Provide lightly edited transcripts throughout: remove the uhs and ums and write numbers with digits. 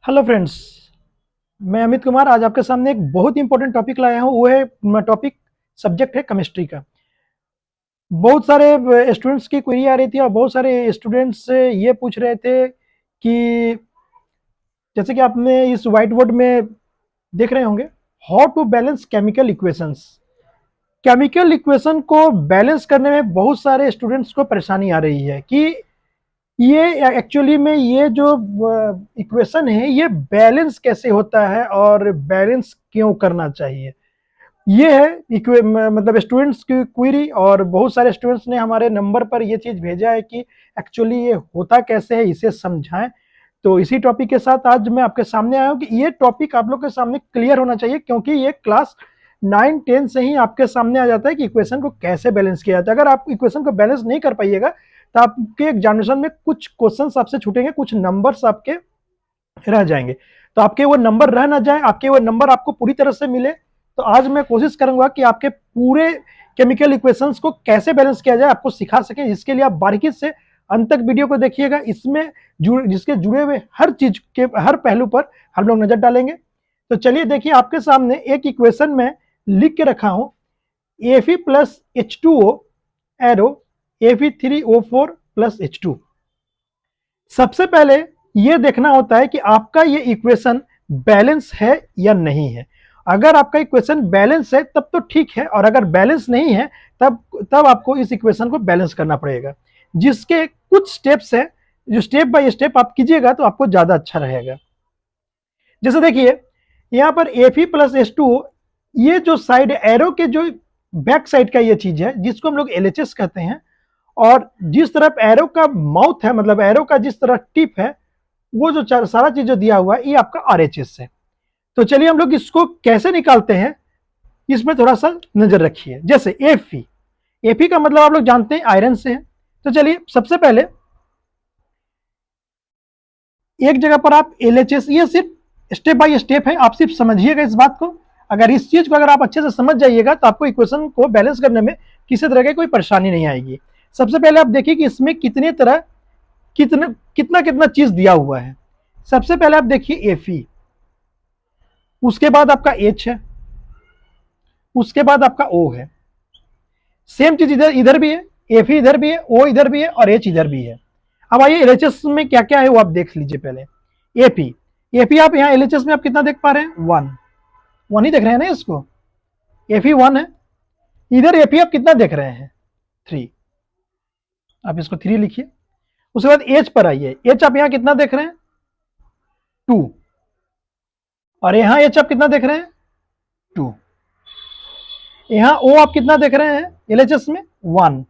Hello friends. मैं अमित कुमार आज आपके सामने एक बहुत इंपॉर्टेंट टॉपिक लाया हूँ। वो है टॉपिक, सब्जेक्ट है केमिस्ट्री का। बहुत सारे स्टूडेंट्स की क्वेरी आ रही थी और बहुत सारे स्टूडेंट्स ये पूछ रहे थे कि जैसे कि आपने इस व्हाइट बोर्ड में देख रहे होंगे, how to balance chemical equations. Chemical equation को बैलेंस करने में बहुत सारे स्टूडेंट्स को परेशानी आ रही है कि ये एक्चुअली में ये जो इक्वेशन है ये बैलेंस कैसे होता है और बैलेंस क्यों करना चाहिए। ये है मतलब स्टूडेंट्स की क्वेरी, और बहुत सारे स्टूडेंट्स ने हमारे नंबर पर ये चीज़ भेजा है कि एक्चुअली ये होता कैसे है, इसे समझाएं। तो इसी टॉपिक के साथ आज मैं आपके सामने आया हूँ कि ये टॉपिक आप लोग के सामने क्लियर होना चाहिए, क्योंकि ये क्लास 9-10 से ही आपके सामने आ जाता है कि इक्वेशन को कैसे बैलेंस किया जाता है। अगर आप इक्वेशन को बैलेंस नहीं कर पाइएगा तो आपके एग्जामिनेशन में कुछ क्वेश्चंस आपसे छूटेंगे, कुछ नंबर्स आपके रह जाएंगे। तो आपके वो नंबर रह ना जाए, आपके वो नंबर आपको पूरी तरह से मिले। तो आज मैं कोशिश करूंगा कि आपके पूरे केमिकल इक्वेशंस को कैसे बैलेंस किया जाए आपको सिखा सके। इसके लिए आप बारीकी से अंत तक वीडियो को देखिएगा। इसमें जिसके जुड़े हुए हर चीज के हर पहलू पर हम लोग नजर डालेंगे। तो चलिए देखिए, आपके सामने एक इक्वेशन में लिख के रखा हूं, Fe plus H2O arrow Fe3O4 plus H2। सबसे पहले यह देखना होता है कि आपका ये इक्वेशन बैलेंस है या नहीं है। अगर आपका इक्वेशन बैलेंस है तब तो ठीक है, और अगर बैलेंस नहीं है तब आपको इस इक्वेशन को बैलेंस करना पड़ेगा, जिसके कुछ स्टेप्स हैं जो स्टेप बाय स्टेप आप कीजिएगा तो आपको ज्यादा अच्छा रहेगा। जैसे देखिए यहां पर Fe प्लस H2, ये जो साइड एरो के जो बैक साइड का ये चीज है जिसको हम लोग LHS कहते हैं, और जिस तरफ एरो का माउथ है, मतलब एरो का जिस तरह टिप है, वो जो सारा चीज जो दिया हुआ है ये आपका RHS है। तो चलिए हम लोग इसको कैसे निकालते हैं, इसमें थोड़ा सा नजर रखिए। जैसे Fe का मतलब आप लोग जानते हैं आयरन से है। तो चलिए सबसे पहले एक जगह पर आप LHS, ये सिर्फ स्टेप बाय स्टेप है, आप सिर्फ समझिएगा इस बात को। अगर इस चीज को अगर आप अच्छे से समझ जाइएगा तो आपको इक्वेशन को बैलेंस करने में किसी तरह की कोई परेशानी नहीं आएगी। सबसे पहले आप देखिए कि इसमें कितने तरह कितना कितना कितना चीज दिया हुआ है। सबसे पहले आप देखिए Fe, उसके बाद आपका H है, उसके बाद आपका O है। सेम चीज इधर इधर भी है, Fe इधर भी है, O इधर भी है और H इधर भी है। अब आइए LHS में क्या क्या है वो आप देख लीजिए। पहले Fe आप यहाँ LHS में आप कितना देख पा रहे हैं, 1 ही देख रहे हैं ना इसको, Fe 1 है। इधर Fe आप कितना देख रहे हैं, 3, आप इसको 3 लिखिए। उसके बाद H पर आइए, H आप यहाँ कितना देख रहे हैं, 2, और यहाँ H आप कितना देख रहे हैं, 2। यहाँ O आप कितना देख रहे हैं LHS में, 1,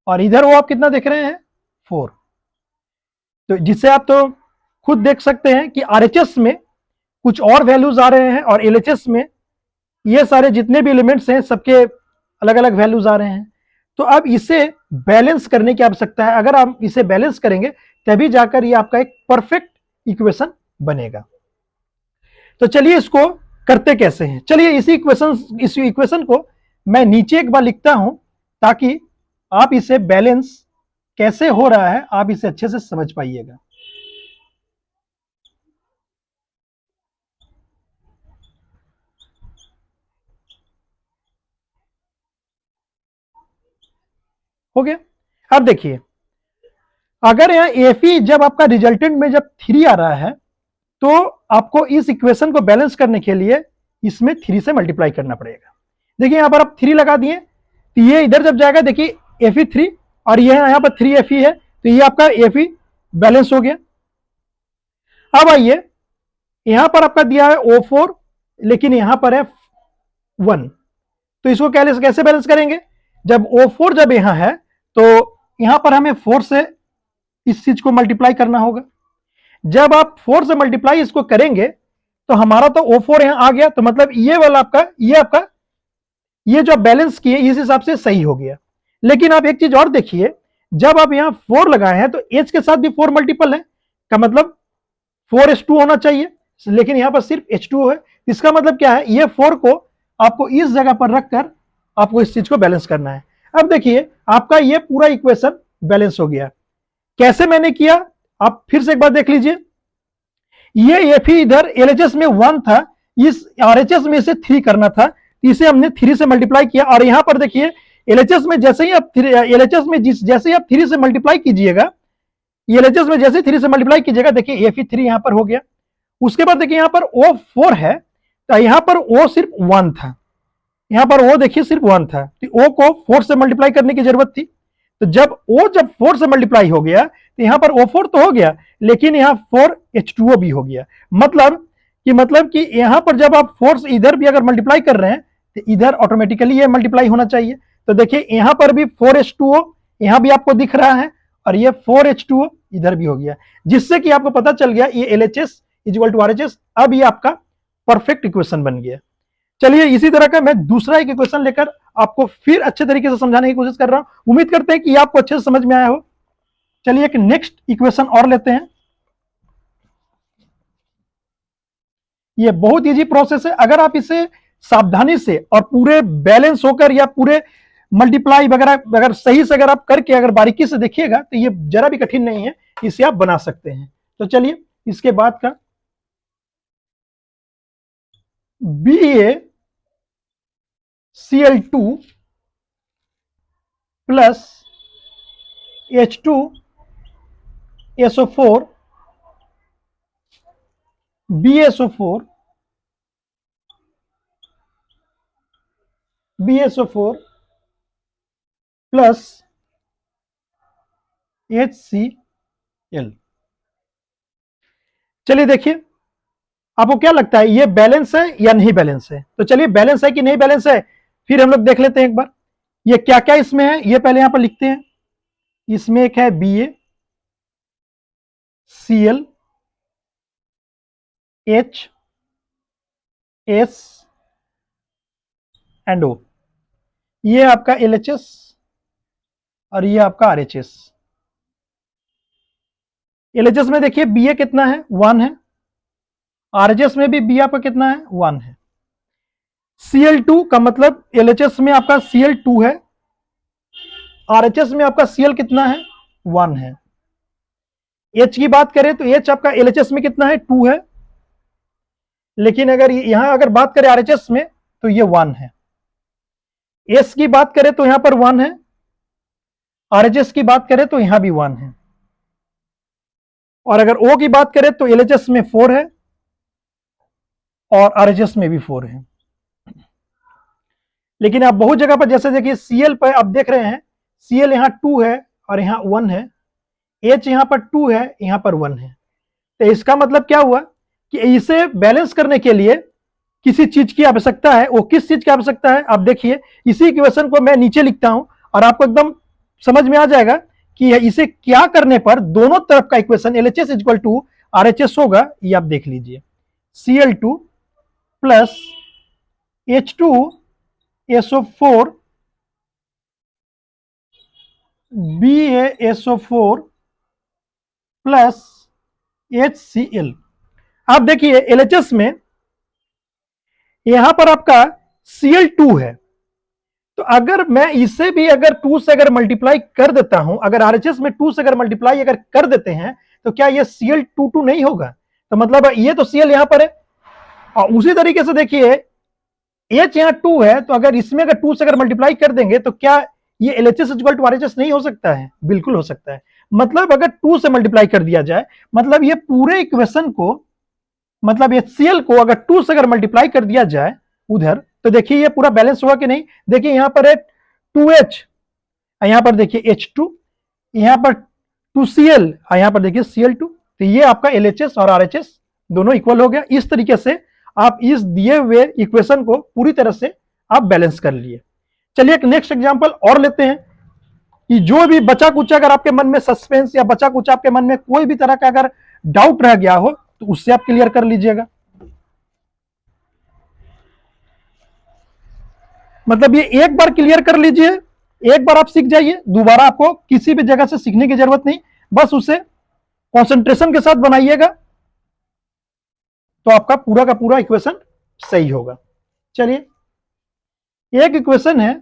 और इधर O आप कितना देख रहे हैं, 4। तो जिससे आप तो खुद देख सकते हैं कि RHS में कुछ और वैल्यूज आ रहे हैं और LHS में ये सारे जितने भी एलिमेंट्स हैं सबके अलग अलग वैल्यूज आ रहे हैं। तो अब इसे बैलेंस करने की आवश्यकता है। अगर आप इसे बैलेंस करेंगे तभी जाकर ये आपका एक परफेक्ट इक्वेशन बनेगा। तो चलिए इसको करते कैसे हैं। चलिए इस इक्वेशन को मैं नीचे एक बार लिखता हूं ताकि आप इसे बैलेंस कैसे हो रहा है आप इसे अच्छे से समझ पाइएगा। हो गया। अब देखिए, अगर यहाँ Fe जब आपका रिजल्टेंट में जब 3 आ रहा है तो आपको इस इक्वेशन को बैलेंस करने के लिए इसमें 3 से मल्टीप्लाई करना पड़ेगा। देखिए यहां पर आप 3 लगा दिए तो ये इधर जब जाएगा, देखिए Fe3 और ये यहां पर 3 Fe है, तो ये आपका Fe बैलेंस हो गया। अब आइए, यहां पर आपका दिया है O4, लेकिन यहां पर है 1, तो इसको कैसे बैलेंस करेंगे। जब O4 जब यहां है तो यहां पर हमें 4 से इस चीज को मल्टीप्लाई करना होगा। जब आप 4 से मल्टीप्लाई इसको करेंगे तो हमारा तो O4 यहां आ गया, तो मतलब ये वाला आपका ये जो बैलेंस किए इस हिसाब से सही हो गया। लेकिन आप एक चीज और देखिए, जब आप यहां 4 लगाए हैं तो H के साथ भी 4 मल्टीपल है, का मतलब 4H2 होना चाहिए, लेकिन यहां पर सिर्फ H2 है। इसका मतलब क्या है, ये 4 को आपको इस जगह पर रखकर आपको इस चीज को बैलेंस करना है। अब देखिए आपका ये पूरा इक्वेशन बैलेंस हो गया। कैसे मैंने किया आप फिर से एक बार देख लीजिए। ये एफ इधर एलएचएस में 1 था, इस आरएचएस में से 3 करना था, इसे हमने 3 से मल्टीप्लाई किया। और यहां पर देखिए एलएचएस में जैसे ही आप एलएचएस में जैसे ही आप 3 से मल्टीप्लाई कीजिएगा, एलएचएस में जैसे 3 से मल्टीप्लाई कीजिएगा, देखिए एफ 3 यहां पर हो गया। उसके बाद देखिए यहां पर ओ 4 है, तो यहां पर ओ सिर्फ 1 था, यहां पर ओ देखिए सिर्फ 1 था, तो ओ को 4 से मल्टीप्लाई करने की जरूरत थी। तो जब ओ जब 4 से मल्टीप्लाई हो गया तो यहां पर O4 तो हो गया, लेकिन यहां 4H2O भी हो गया। मतलब कि यहां पर जब आप 4 से इधर भी अगर मल्टीप्लाई कर रहे हैं तो इधर ऑटोमेटिकली ये मल्टीप्लाई होना चाहिए। तो देखिए यहां पर भी 4H2O यहां भी आपको दिख रहा है, और ये 4H2O इधर भी हो गया, जिससे कि आपको पता चल गया ये LHS इक्वल टू RHS। अब ये आपका परफेक्ट इक्वेशन बन गया। चलिए इसी तरह का मैं दूसरा एक इक्वेशन लेकर आपको फिर अच्छे तरीके से समझाने की कोशिश कर रहा हूं। उम्मीद करते हैं कि आपको अच्छे से समझ में आया हो। चलिए एक नेक्स्ट इक्वेशन और लेते हैं। ये बहुत इजी प्रोसेस है, अगर आप इसे सावधानी से और पूरे बैलेंस होकर या पूरे मल्टीप्लाई वगैरह अगर सही से अगर आप करके अगर बारीकी से देखिएगा तो ये जरा भी कठिन नहीं है, इसे आप बना सकते हैं। तो चलिए इसके बाद का BaCl2 plus H2SO4 BaSO4 plus HCl। चलिए देखिए आपको क्या लगता है ये बैलेंस है या नहीं बैलेंस है? तो चलिए बैलेंस है कि नहीं बैलेंस है फिर हम लोग देख लेते हैं एक बार। ये क्या क्या इसमें है ये पहले यहां पर लिखते हैं। इसमें एक है BaCl H S and O, ये आपका LHS और ये आपका RHS। LHS में देखिए Ba कितना है 1 है, RHS में भी B आपका कितना है 1 है। Cl2 का मतलब LHS में आपका Cl2 है, RHS में आपका Cl कितना है 1 है। H की बात करें तो H आपका LHS में कितना है 2 है, लेकिन अगर यहां अगर बात करें RHS में तो ये 1 है। S की बात करें तो यहां पर 1 है, RHS की बात करें तो यहां भी 1 है, और अगर O की बात करें तो LHS में 4 है और RHS में भी 4 है। लेकिन आप बहुत जगह पर जैसे देखिए Cl पर आप देख रहे हैं Cl यहां 2 है और यहां 1 है, H यहां पर 2 है यहां पर 1 है। तो इसका मतलब क्या हुआ कि इसे बैलेंस करने के लिए किसी चीज की आवश्यकता है। वो किस चीज की आवश्यकता है आप देखिए, इसी इक्वेशन को मैं नीचे लिखता हूं और आपको एकदम समझ में आ जाएगा कि इसे क्या करने पर दोनों तरफ का equation LHS equal to RHS होगा। ये आप देख लीजिए Cl2 plus H2SO4 BaSO4 plus HCl। आप देखिए LHS में यहां पर आपका Cl2 है, तो अगर मैं इसे भी अगर 2 से अगर मल्टीप्लाई कर देता हूं, अगर RHS में 2 से अगर मल्टीप्लाई अगर कर देते हैं तो क्या ये Cl22 नहीं होगा? तो मतलब ये तो Cl यहां पर है, और उसी तरीके से देखिए H यहां 2 है, तो अगर इसमें अगर 2 से अगर मल्टीप्लाई कर देंगे तो क्या ये LHS इक्वल टू RHS नहीं हो सकता है? बिल्कुल हो सकता है। मतलब अगर 2 से मल्टीप्लाई कर दिया जाए, मतलब ये पूरे इक्वेशन को, मतलब HCl को अगर 2 से अगर मल्टीप्लाई कर दिया जाए उधर, तो देखिए ये पूरा बैलेंस हुआ कि नहीं। देखिए यहां पर है 2H, यहां पर देखिए H2, यहां पर 2Cl, यहां पर देखिए Cl2, तो ये आपका LHS और RHS दोनों इक्वल हो गया। इस तरीके से आप इस दिए हुए इक्वेशन को पूरी तरह से आप बैलेंस कर लिए। चलिए एक नेक्स्ट एग्जांपल और लेते हैं कि जो भी बचा कुचा अगर आपके मन में सस्पेंस या बचा कुचा आपके मन में कोई भी तरह का अगर डाउट रह गया हो तो उससे आप क्लियर कर लीजिएगा। मतलब ये एक बार क्लियर कर लीजिए, एक बार आप सीख जाइए, दोबारा आपको किसी भी जगह से सीखने की जरूरत नहीं, बस उसे कंसंट्रेशन के साथ बनाइएगा तो आपका पूरा का पूरा इक्वेशन सही होगा। चलिए एक इक्वेशन है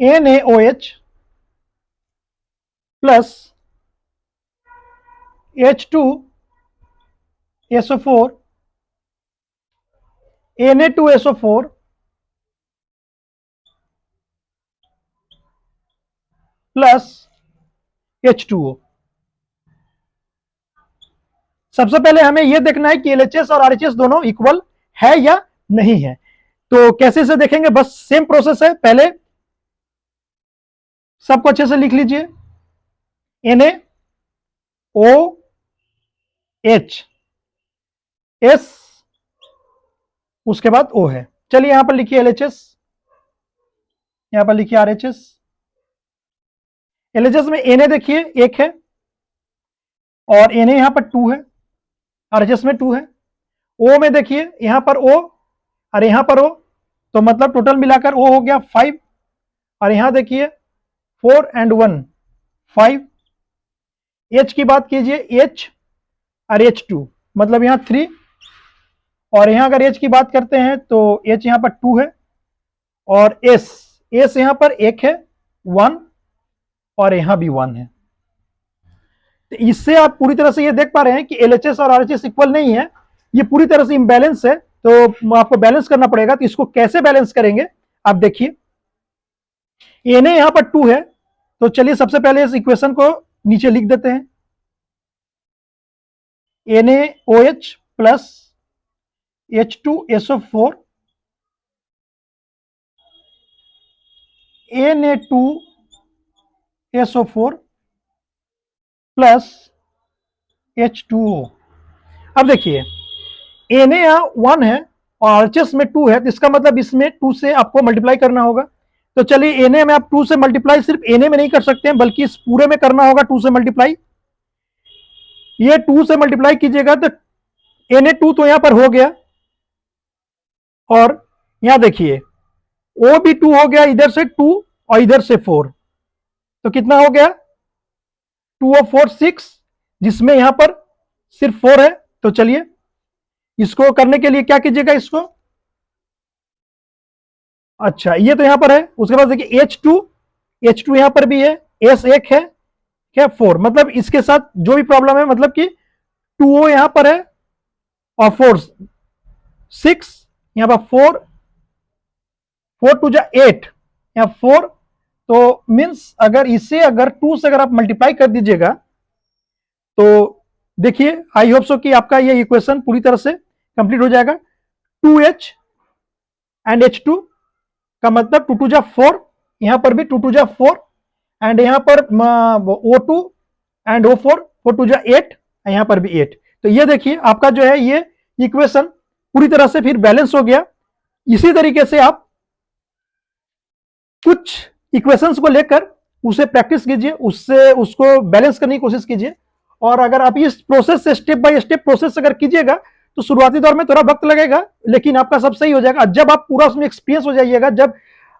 NaOH plus H2SO4 Na2SO4 plus H2O। सबसे पहले हमें यह देखना है कि LHS और RHS दोनों इक्वल है या नहीं है। तो कैसे से देखेंगे, बस सेम प्रोसेस है। पहले सबको अच्छे से लिख लीजिए, NaOH S उसके बाद O है। चलिए यहां पर लिखिए LHS, यहां पर लिखिए RHS। LHS में Na देखिए 1 है और Na यहां पर 2 है, RHS में 2 है। O में देखिए यहां पर O और यहां पर O, तो मतलब टोटल मिलाकर O हो गया 5 और यहां देखिए 4 and 1 5। H की बात कीजिए, H और H2 मतलब यहां 3 और यहां अगर H की बात करते हैं तो H यहां पर 2 है और S यहां पर 1 है 1 और यहां भी 1 है। तो इससे आप पूरी तरह से ये देख पा रहे हैं कि LHS और RHS इक्वल नहीं है, ये पूरी तरह से इम्बैलेंस है। तो आपको बैलेंस करना पड़ेगा। तो इसको कैसे बैलेंस करेंगे आप देखिए, Na यहां पर 2 है, तो चलिए सबसे पहले इस इक्वेशन को नीचे लिख देते हैं। NaOH plus H2SO4 Na2SO4 plus H2O। अब देखिए Na यहां 1 है और RHS में 2 है, तो इसका मतलब इसमें 2 से आपको मल्टीप्लाई करना होगा। तो चलिए Na में आप 2 से मल्टीप्लाई सिर्फ Na में नहीं कर सकते हैं, बल्कि इस पूरे में करना होगा 2 से मल्टीप्लाई। ये 2 से मल्टीप्लाई कीजिएगा तो Na2 तो यहां पर हो गया और यहां देखिए O भी 2 हो गया, इधर से 2 और इधर से 4, तो कितना हो गया 2 और 4 6, जिसमें यहां पर सिर्फ 4 है। तो चलिए इसको करने के लिए क्या कीजिएगा, इसको अच्छा ये तो यहां पर है। उसके बाद देखिए H2 यहां पर भी है, S 1 है क्या 4, मतलब इसके साथ जो भी प्रॉब्लम है, मतलब कि 2O यहां पर है और 4 6 यहां पर 4 4 टू जा 8 या 4, तो मीन्स अगर इसे अगर 2 से अगर आप मल्टीप्लाई कर दीजिएगा तो देखिए आई होप सो कि आपका ये इक्वेशन पूरी तरह से कंप्लीट हो जाएगा। 2H एंड H2 का मतलब 2 टू जा 4, यहां पर भी 2 टू जा 4 एंड यहां पर O2 एंड O4 4 टू जा 8, यहां पर भी 8। तो ये देखिए आपका जो है ये इक्वेशन पूरी तरह से फिर बैलेंस हो गया। इसी तरीके से आप कुछ इक्वेशंस को लेकर उसे प्रैक्टिस कीजिए, उससे उसको बैलेंस करने की कोशिश कीजिए। और अगर आप इस प्रोसेस से स्टेप बाय स्टेप प्रोसेस अगर कीजिएगा तो शुरुआती दौर में थोड़ा वक्त लगेगा, लेकिन आपका सब सही हो जाएगा। जब आप पूरा उसमें एक्सपीरियंस हो जाइएगा, जब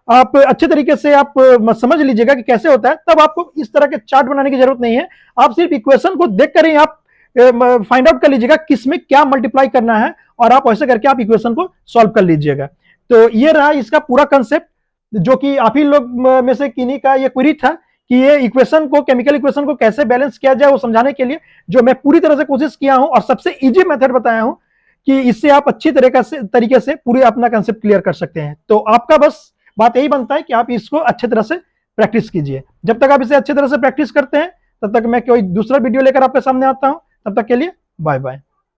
आप अच्छे तरीके से आप समझ लीजिएगा कि कैसे होता है, तब आपको इस तरह के चार्ट बनाने की जरूरत नहीं है। आप सिर्फ इक्वेशन को देख कर ही आप फाइंड आउट कर लीजिएगा किसमें क्या मल्टीप्लाई करना है और आप ऐसे करके आप इक्वेशन को सॉल्व कर लीजिएगा। तो ये रहा इसका पूरा कंसेप्ट, जो कि आप ही लोग में से किन्हीं का ये क्वेरी था कि ये इक्वेशन को, केमिकल इक्वेशन को कैसे बैलेंस किया जाए, वो समझाने के लिए जो मैं पूरी तरह से कोशिश किया हूं और सबसे इजी मेथड बताया हूं कि इससे आप अच्छी तरीके से पूरे अपना कंसेप्ट क्लियर कर सकते हैं। तो आपका बस बात यही बनता है कि आप इसको अच्छे तरह से प्रैक्टिस कीजिए। जब तक आप इसे अच्छी तरह से प्रैक्टिस करते हैं, तब तक मैं कोई दूसरा वीडियो लेकर आपके सामने आता हूं। तब तक के लिए बाय बाय।